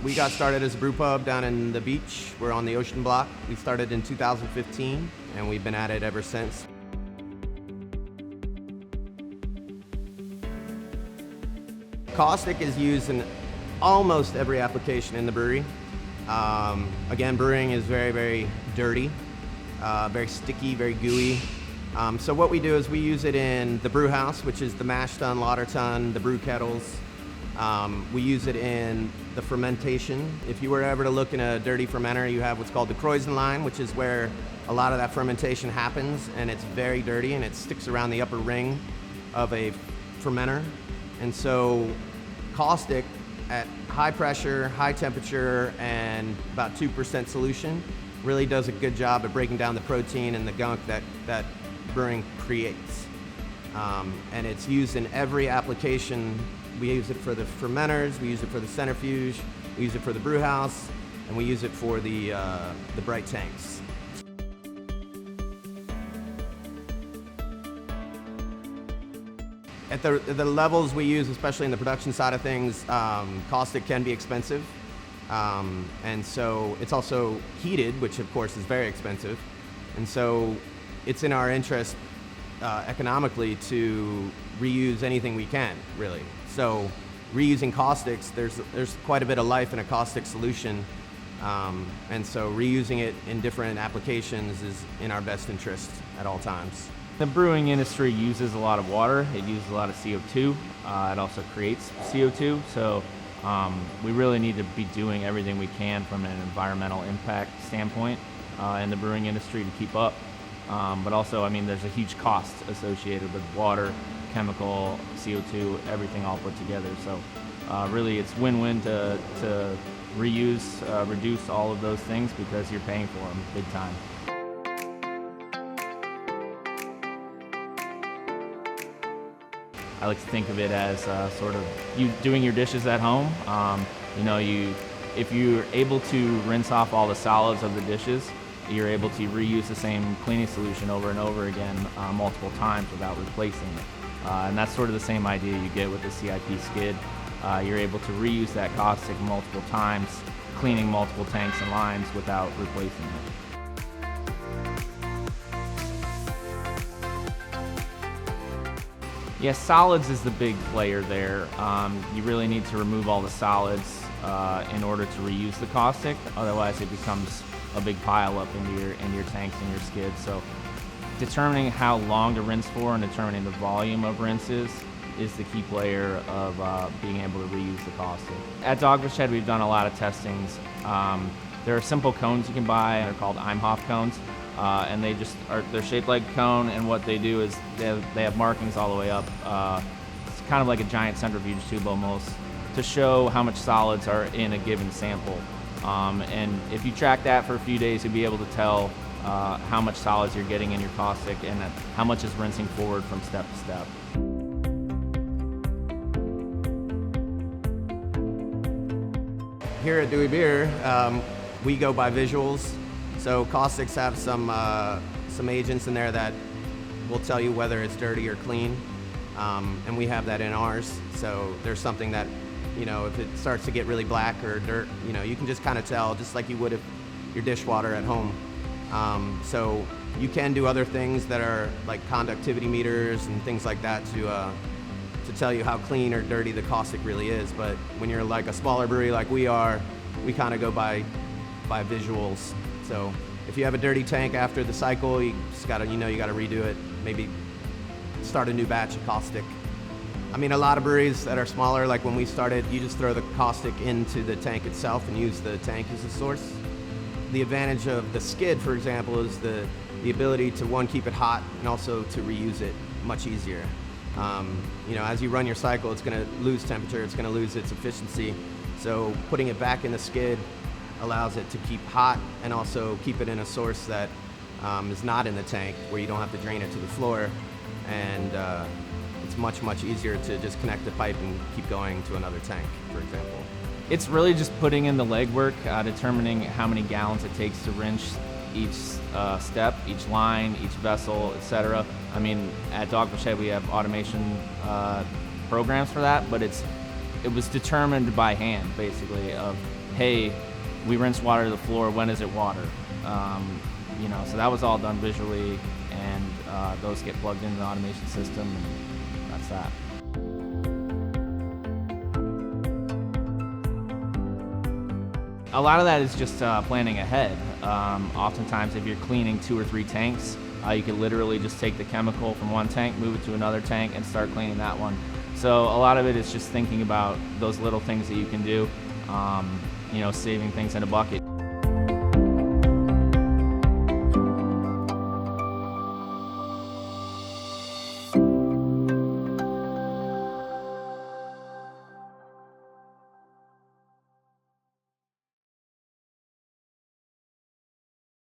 We got started as a brew pub down in the beach. We're on the Ocean Block. We started in 2015, and we've been at it ever since. Caustic is used in almost every application in the brewery. Again, brewing is very, very dirty, very sticky, very gooey. So what we do is we use it in the brew house, which is the mash tun, lauter tun, the brew kettles. We use it in the fermentation. If you were ever to look in a dirty fermenter, you have what's called the Croissant line, which is where a lot of that fermentation happens, and it's very dirty and it sticks around the upper ring of a fermenter. And so caustic at high pressure, high temperature, and about 2% solution really does a good job at breaking down the protein and the gunk that brewing creates. And it's used in every application. We use it for the fermenters, we use it for the centrifuge, we use it for the brew house, and we use it for the bright tanks. At the levels we use, especially in the production side of things, caustic can be expensive. And so it's also heated, which of course is very expensive. And so it's in our interest economically to reuse anything we can, really. So reusing caustics, there's quite a bit of life in a caustic solution. And so reusing it in different applications is in our best interest at all times. The brewing industry uses a lot of water. It uses a lot of CO2. It also creates CO2. So we really need to be doing everything we can from an environmental impact standpoint in the brewing industry to keep up. But also, I mean, there's a huge cost associated with water, chemical, CO2, everything all put together. So really it's win-win to reuse, reduce all of those things because you're paying for them big time. I like to think of it as sort of you doing your dishes at home. If you're able to rinse off all the solids of the dishes, you're able to reuse the same cleaning solution over and over again multiple times without replacing it. And that's sort of the same idea you get with the CIP skid. You're able to reuse that caustic multiple times, cleaning multiple tanks and lines without replacing it. Yeah, solids is the big player there. You really need to remove all the solids in order to reuse the caustic. Otherwise, it becomes a big pile up into your tanks and your skids. So determining how long to rinse for and determining the volume of rinses is the key player of being able to reuse the caustic. At Dogfish Head, we've done a lot of testings. There are simple cones you can buy. They're called Imhoff cones. And they're shaped like a cone, and what they do is they have markings all the way up. It's kind of like a giant centrifuge tube almost, to show how much solids are in a given sample. And if you track that for a few days, you'll be able to tell how much solids you're getting in your caustic and how much is rinsing forward from step to step. Here at Dewey Beer, we go by visuals. So caustics have some agents in there that will tell you whether it's dirty or clean, and we have that in ours. So there's something that, if it starts to get really black or dirt, you can just kind of tell, just like you would if your dishwater at home. So you can do other things that are like conductivity meters and things like that to tell you how clean or dirty the caustic really is. But when you're like a smaller brewery like we are, we kind of go by visuals. So if you have a dirty tank after the cycle, you just gotta, you gotta redo it. Maybe start a new batch of caustic. I mean, a lot of breweries that are smaller, like when we started, you just throw the caustic into the tank itself and use the tank as a source. The advantage of the skid, for example, is the ability to, one, keep it hot, and also to reuse it much easier. As you run your cycle, it's gonna lose temperature, it's gonna lose its efficiency. So putting it back in the skid allows it to keep hot and also keep it in a source that is not in the tank, where you don't have to drain it to the floor. And it's much, much easier to just connect the pipe and keep going to another tank, for example. It's really just putting in the legwork, determining how many gallons it takes to rinse each step, each line, each vessel, etc. I mean, at Dogfish Head we have automation programs for that, but it was determined by hand, basically, of, hey, we rinse water to the floor, when is it water? You know, so that was all done visually, and those get plugged into the automation system, and that's that. A lot of that is just planning ahead. Oftentimes, if you're cleaning 2 or 3 tanks, you could literally just take the chemical from one tank, move it to another tank, and start cleaning that one. So a lot of it is just thinking about those little things that you can do, you know, saving things in a bucket.